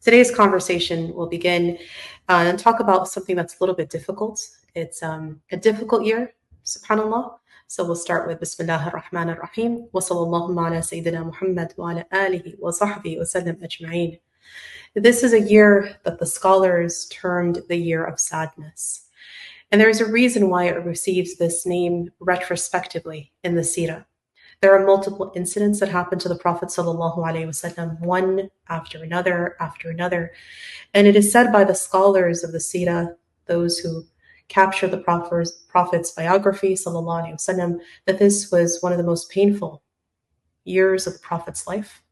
Today's conversation will begin and talk about something that's a little bit difficult. It's a difficult year, subhanAllah. So we'll start with Bismillah ar-Rahman ar-Rahim. Wa sallallahu ala Sayyidina Muhammad wa ala alihi wa sahbihi wa sallam ajma'in. This is a year that the scholars termed the year of sadness. And there's a reason why it receives this name retrospectively in the seerah. There are multiple incidents that happened to the Prophet ﷺ, one after another, And it is said by the scholars of the seerah, those who capture the Prophet's biography, ﷺ, that this was one of the most painful years of the Prophet's life,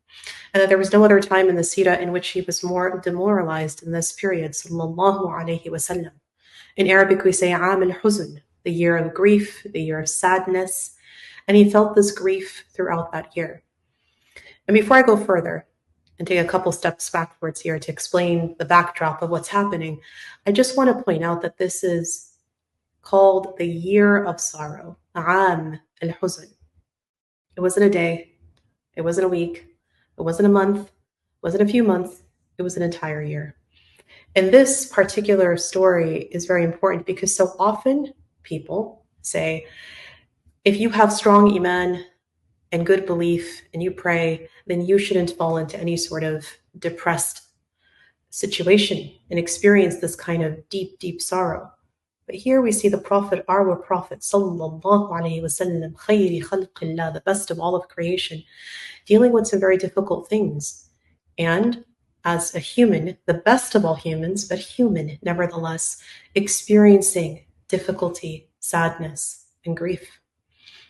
and that there was no other time in the seerah in which he was more demoralized than this period, ﷺ. In Arabic, we say Aam al-Huzn, the year of grief, the year of sadness, and he felt this grief throughout that year. And before I go further and take a couple steps backwards here to explain the backdrop of what's happening, I just want to point out that this is called the year of sorrow, Aam al-Huzn. It wasn't a day, it wasn't a week, it wasn't a month, it wasn't a few months, it was an entire year. And this particular story is very important because so often people say, if you have strong iman and good belief and you pray, then you shouldn't fall into any sort of depressed situation and experience this kind of deep, deep sorrow. But here we see the Prophet, our Prophet, sallallahu alaihi wasallam, khayri khalqillah, the best of all of creation, dealing with some very difficult things. And as a human, the best of all humans, but human nevertheless, experiencing difficulty, sadness, and grief.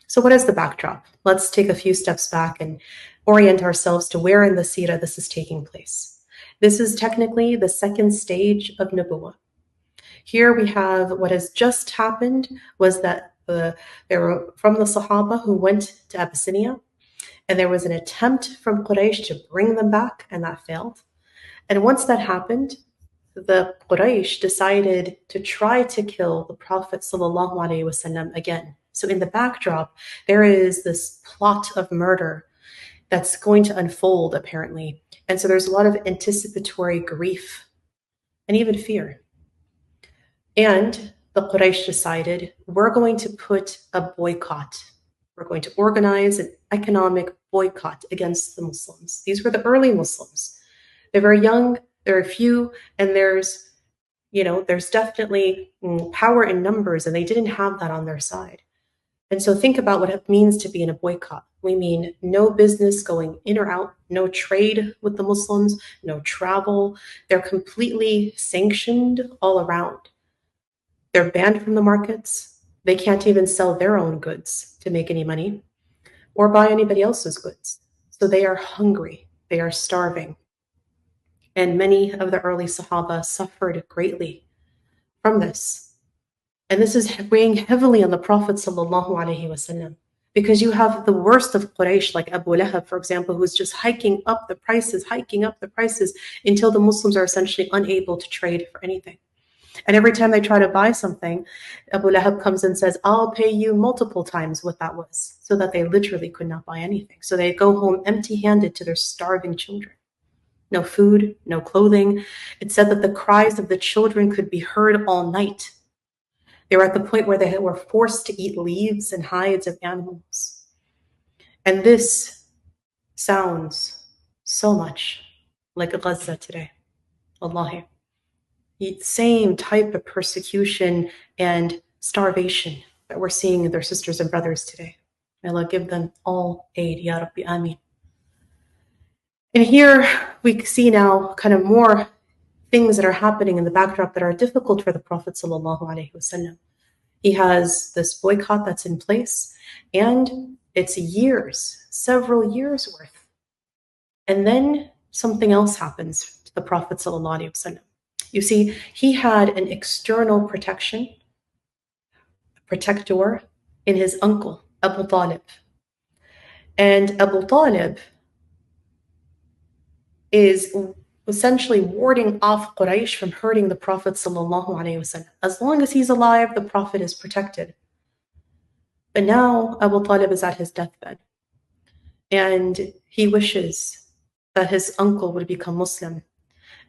So what is the backdrop? Let's take a few steps back and orient ourselves to where in the seerah this is taking place. This is technically the second stage of Nubuwwah. Here we have what has just happened was that there were from the Sahaba who went to Abyssinia, and there was an attempt from Quraysh to bring them back, and that failed. And once that happened, the Quraysh decided to try to kill the Prophet ﷺ again. So in the backdrop, there is this plot of murder that's going to unfold, apparently. And so there's a lot of anticipatory grief and even fear. And the Quraysh decided, we're going to put a boycott. We're going to organize an economic boycott against the Muslims. These were the early Muslims. They're very young, there are few, and there's definitely power in numbers, and they didn't have that on their side. And so think about what it means to be in a boycott. We mean no business going in or out, no trade with the Muslims, no travel. They're completely sanctioned all around. They're banned from the markets. They can't even sell their own goods to make any money or buy anybody else's goods. So they are hungry. They are starving. And many of the early Sahaba suffered greatly from this. And this is weighing heavily on the Prophet ﷺ, because you have the worst of Quraysh, like Abu Lahab, for example, who's just hiking up the prices until the Muslims are essentially unable to trade for anything. And every time they try to buy something, Abu Lahab comes and says, I'll pay you multiple times what that was, so that they literally could not buy anything. So they go home empty-handed to their starving children. No food, no clothing. It said that the cries of the children could be heard all night. They were at the point where they were forced to eat leaves and hides of animals. And this sounds so much like Gaza today. Wallahi. The same type of persecution and starvation that we're seeing in their sisters and brothers today. May Allah give them all aid, Ya Rabbi, Ameen. And here we see now kind of more things that are happening in the backdrop that are difficult for the Prophet ﷺ. He has this boycott that's in place, and it's years, several years worth. And then something else happens to the Prophet ﷺ. You see, he had an external protector in his uncle, Abu Talib. And Abu Talib is essentially warding off Quraysh from hurting the Prophet ﷺ. As long as he's alive, the Prophet is protected. But now Abu Talib is at his deathbed, and he wishes that his uncle would become Muslim.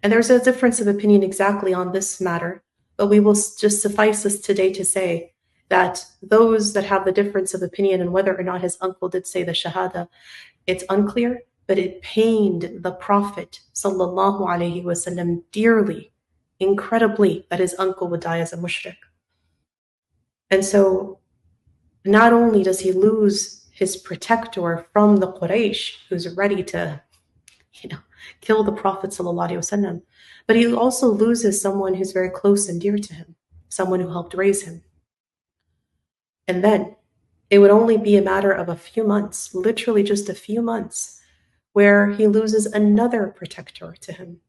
And there's a difference of opinion exactly on this matter, but we will just suffice this today to say that those that have the difference of opinion on whether or not his uncle did say the shahada, it's unclear, but it pained the Prophet sallallahu alaihi wasallam dearly, incredibly, that his uncle would die as a mushrik. And so not only does he lose his protector from the Quraysh, who's ready to, kill the Prophet sallallahu alaihi wasallam, but he also loses someone who's very close and dear to him, someone who helped raise him. And then it would only be a matter of a few months, literally just a few months, where he loses another protector to him.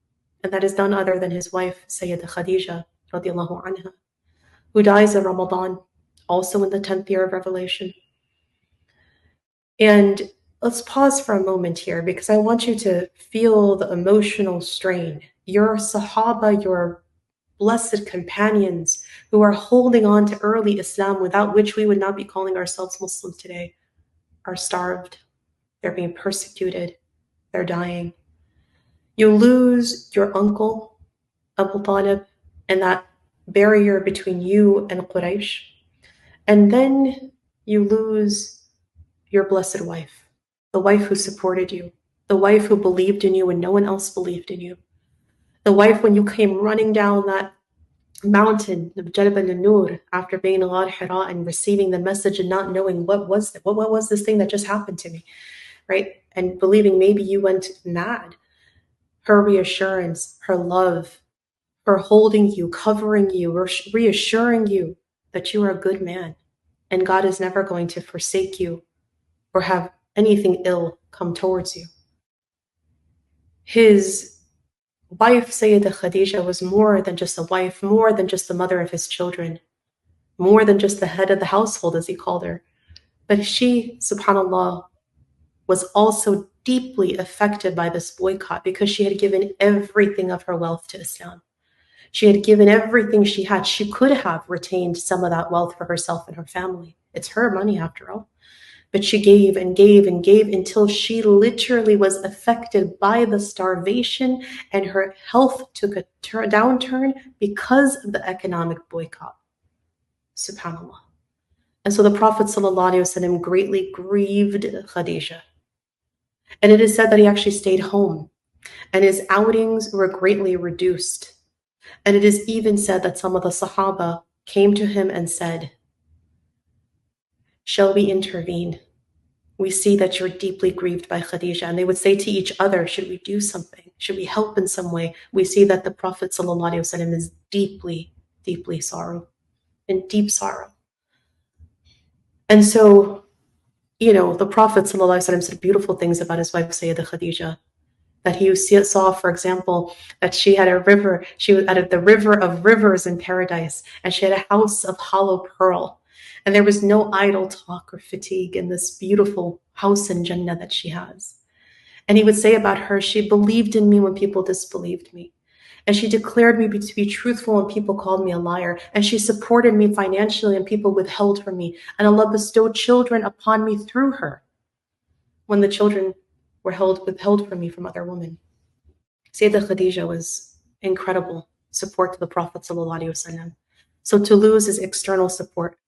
And that is none other than his wife, Sayyidah Khadija, radiallahu anha, who dies in Ramadan, also in the 10th year of Revelation. And let's pause for a moment here, because I want you to feel the emotional strain. Your Sahaba, your blessed companions who are holding on to early Islam, without which we would not be calling ourselves Muslim today, are starved. They're being persecuted. They're dying. You lose your uncle, Abu Talib, and that barrier between you and Quraysh. And then you lose your blessed wife, the wife who supported you, the wife who believed in you when no one else believed in you, the wife when you came running down that mountain of Jabal al-Nur after being in Ghar Hira and receiving the message and not knowing what was this thing that just happened to me, right? And believing maybe you went mad. Her reassurance, her love, her holding you, covering you, reassuring you that you are a good man and God is never going to forsake you or have anything ill come towards you. His wife, Sayyidah Khadija, was more than just a wife, more than just the mother of his children, more than just the head of the household, as he called her. But she, subhanAllah, was also deeply affected by this boycott because she had given everything of her wealth to Islam. She had given everything she had. She could have retained some of that wealth for herself and her family. It's her money after all. But she gave and gave and gave until she literally was affected by the starvation and her health took a downturn because of the economic boycott. SubhanAllah. And so the Prophet ﷺ greatly grieved Khadija. And it is said that he actually stayed home and his outings were greatly reduced. And it is even said that some of the Sahaba came to him and said, "Shall we intervene? We see that you're deeply grieved by Khadija." And they would say to each other, "Should we do something? Should we help in some way?" We see that the Prophet ﷺ is deeply, deeply in deep sorrow. And so, the Prophet ﷺ said beautiful things about his wife, Sayyidah Khadija. That he saw, for example, that she had a river, she was at the river of rivers in paradise, and she had a house of hollow pearl. And there was no idle talk or fatigue in this beautiful house in Jannah that she has. And he would say about her, she believed in me when people disbelieved me. And she declared me to be truthful when people called me a liar. And she supported me financially and people withheld from me. And Allah bestowed children upon me through her when the children were withheld from me from other women. Sayyidah Khadija was incredible support to the Prophet ﷺ. So to lose his external support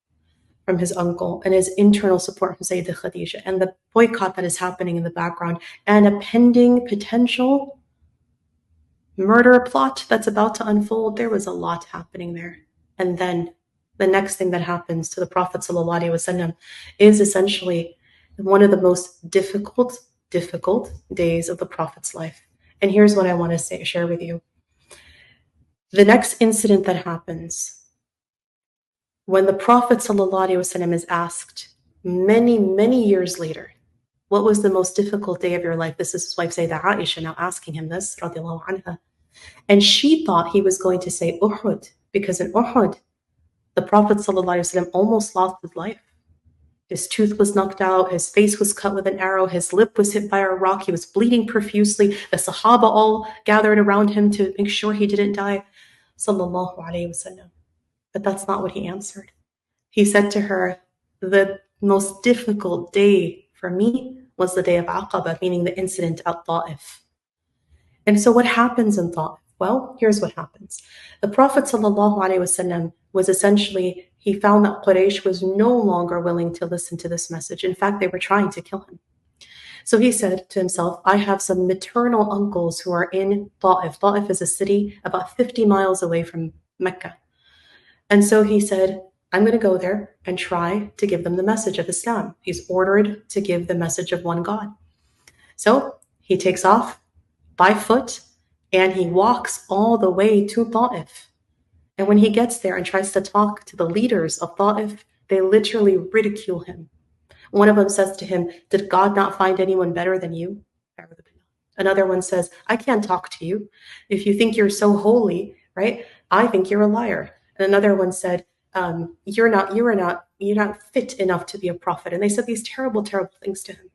from his uncle and his internal support from Sayyidah Khadija and the boycott that is happening in the background and a pending potential murder plot that's about to unfold, there was a lot happening there. And then the next thing that happens to the Prophet ﷺ is essentially one of the most difficult days of the Prophet's life. And here's what I want to share with you. The next incident that happens, when the Prophet ﷺ is asked many, many years later, what was the most difficult day of your life? This is his wife, Sayyidah Aisha, now asking him this, radiallahu anha. And she thought he was going to say Uhud, because in Uhud, the Prophet ﷺ almost lost his life. His tooth was knocked out, his face was cut with an arrow, his lip was hit by a rock, he was bleeding profusely. The Sahaba all gathered around him to make sure he didn't die. Sallallahu alayhi wasallam. But that's not what he answered. He said to her, the most difficult day for me was the day of Aqaba, meaning the incident at Ta'if. And so what happens in Ta'if? Well, here's what happens. The Prophet ﷺ was essentially, he found that Quraysh was no longer willing to listen to this message. In fact, they were trying to kill him. So he said to himself, I have some maternal uncles who are in Ta'if. Ta'if is a city about 50 miles away from Mecca. And so he said, I'm going to go there and try to give them the message of Islam. He's ordered to give the message of one God. So he takes off by foot and he walks all the way to Ta'if. And when he gets there and tries to talk to the leaders of Ta'if, they literally ridicule him. One of them says to him, did God not find anyone better than you? Another one says, I can't talk to you. If you think you're so holy, right? I think you're a liar. And another one said, you're not fit enough to be a prophet. And they said these terrible, terrible things to him.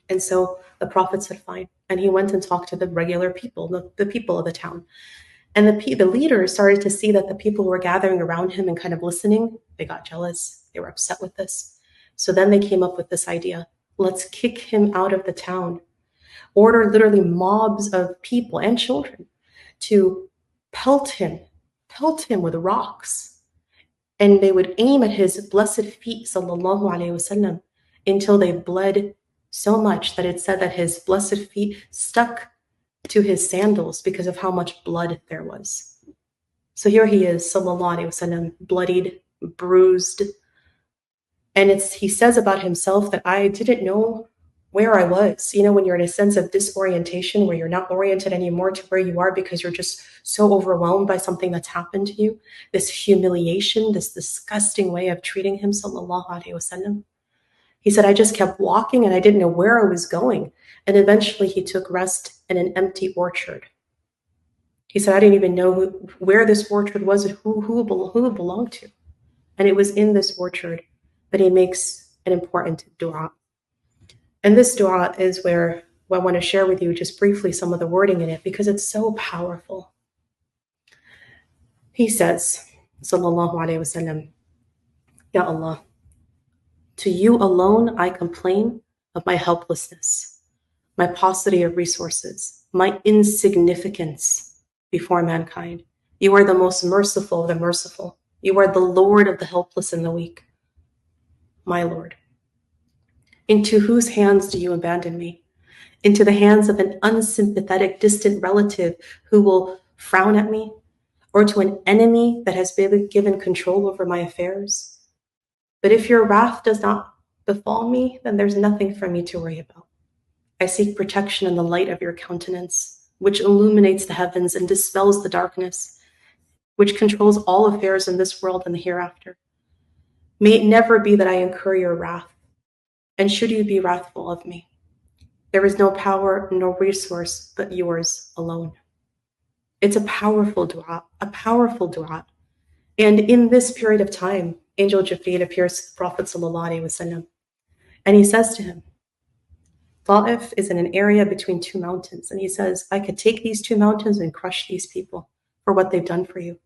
And so the prophet said, fine. And he went and talked to the regular people, the people of the town. And the leaders started to see that the people who were gathering around him and kind of listening, they got jealous. They were upset with this. So then they came up with this idea. Let's kick him out of the town. Order literally mobs of people and children to pelt him with rocks. And they would aim at his blessed feet, sallallahu alaihi wasallam, until they bled so much that it said that his blessed feet stuck to his sandals because of how much blood there was. So here he is, sallallahu alaihi wasallam, bloodied, bruised. And he says about himself that I didn't know where I was. You know, when you're in a sense of disorientation, where you're not oriented anymore to where you are because you're just so overwhelmed by something that's happened to you, this humiliation, this disgusting way of treating him, sallallahu alaihi wasallam. He said, I just kept walking and I didn't know where I was going. And eventually he took rest in an empty orchard. He said, I didn't even know where this orchard was and who it belonged to. And it was in this orchard that he makes an important dua. And this dua is where I want to share with you just briefly some of the wording in it because it's so powerful. He says, sallallahu alaihi wasallam, Ya Allah, to you alone I complain of my helplessness, my paucity of resources, my insignificance before mankind. You are the most merciful of the merciful. You are the Lord of the helpless and the weak. My Lord. Into whose hands do you abandon me? Into the hands of an unsympathetic, distant relative who will frown at me? Or to an enemy that has been given control over my affairs? But if your wrath does not befall me, then there's nothing for me to worry about. I seek protection in the light of your countenance, which illuminates the heavens and dispels the darkness, which controls all affairs in this world and the hereafter. May it never be that I incur your wrath. And should you be wrathful of me, there is no power, no resource but yours alone. It's a powerful dua, a powerful dua. And in this period of time, Angel Jibreel appears to the Prophet ﷺ, and he says to him, Ta'if is in an area between two mountains. And he says, I could take these two mountains and crush these people for what they've done for you.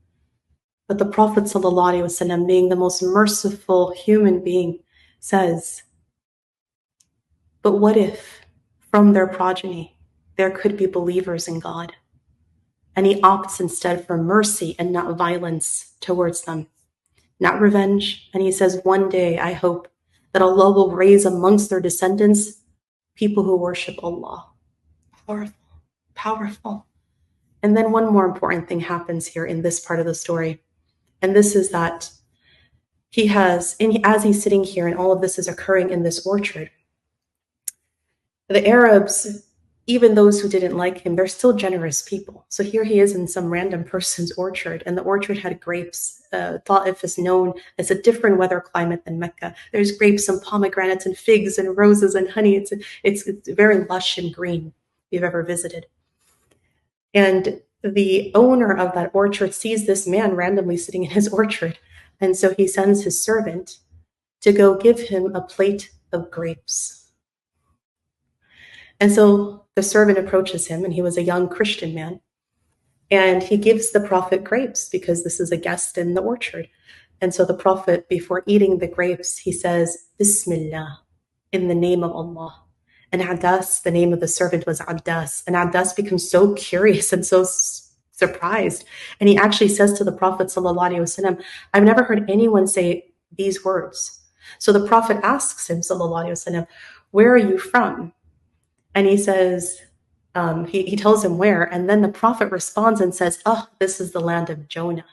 But the Prophet ﷺ, being the most merciful human being, says, but what if from their progeny there could be believers in God? And he opts instead for mercy and not violence towards them, not revenge. And he says, one day I hope that Allah will raise amongst their descendants people who worship Allah. Powerful, powerful. And then one more important thing happens here in this part of the story. And this is that as he's sitting here and all of this is occurring in this orchard, the Arabs, even those who didn't like him, they're still generous people. So here he is in some random person's orchard, and the orchard had grapes. Ta'if is known as a different weather climate than Mecca. There's grapes and pomegranates and figs and roses and honey. It's very lush and green, if you've ever visited. And the owner of that orchard sees this man randomly sitting in his orchard. And so he sends his servant to go give him a plate of grapes. And so the servant approaches him, and he was a young Christian man. And he gives the Prophet grapes because this is a guest in the orchard. And so the Prophet, before eating the grapes, he says, Bismillah, in the name of Allah. And Adas, the name of the servant was Adas. And Adas becomes so curious and so surprised. And he actually says to the Prophet ﷺ, I've never heard anyone say these words. So the Prophet asks him, ﷺ, where are you from? And he says, he tells him where. And then the Prophet responds and says, oh, this is the land of Jonah,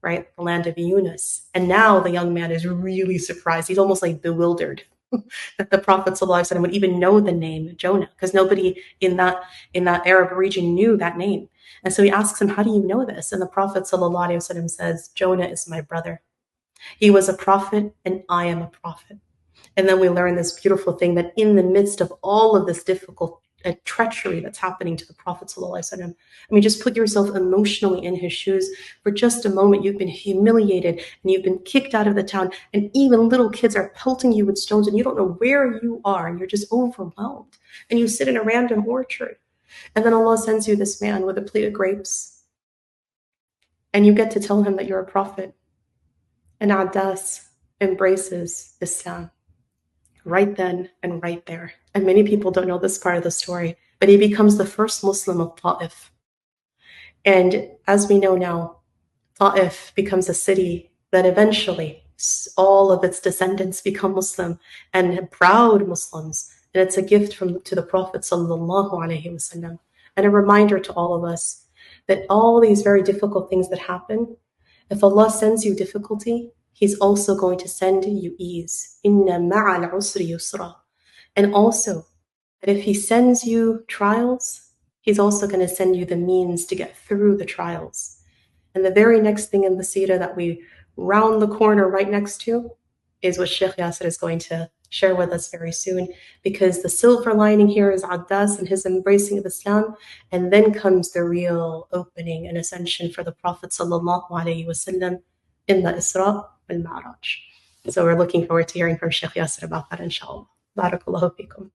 right? The land of Yunus. And now the young man is really surprised. He's almost like bewildered that the Prophet ﷺ would even know the name Jonah, because nobody in that Arab region knew that name. And so he asks him, how do you know this? And the Prophet ﷺ says, Jonah is my brother. He was a prophet and I am a prophet. And then we learn this beautiful thing that in the midst of all of this difficult treachery that's happening to the Prophet ﷺ, I mean, just put yourself emotionally in his shoes for just a moment. You've been humiliated and you've been kicked out of the town, and even little kids are pelting you with stones and you don't know where you are and you're just overwhelmed. And you sit in a random orchard, and then Allah sends you this man with a plate of grapes, and you get to tell him that you're a prophet. And Adas embraces Islam right then and right there. And many people don't know this part of the story, but he becomes the first Muslim of Ta'if. And as we know now, Ta'if becomes a city that eventually all of its descendants become Muslim, and proud Muslims. And it's a gift to the Prophet sallallahu alaihi wasallam, and a reminder to all of us that all these very difficult things that happen, if Allah sends you difficulty, He's also going to send you ease. Inna ma'al usri yusra. And also, that if He sends you trials, He's also going to send you the means to get through the trials. And the very next thing in the seerah that we round the corner right next to is what Sheikh Yasser is going to share with us very soon, because the silver lining here is Addas and his embracing of Islam, and then comes the real opening and ascension for the Prophet sallallahu alaihi wasallam in the Isra wal Ma'raj. So we're looking forward to hearing from Sheikh Yasser about that, inshallah. Barakallahu fikum.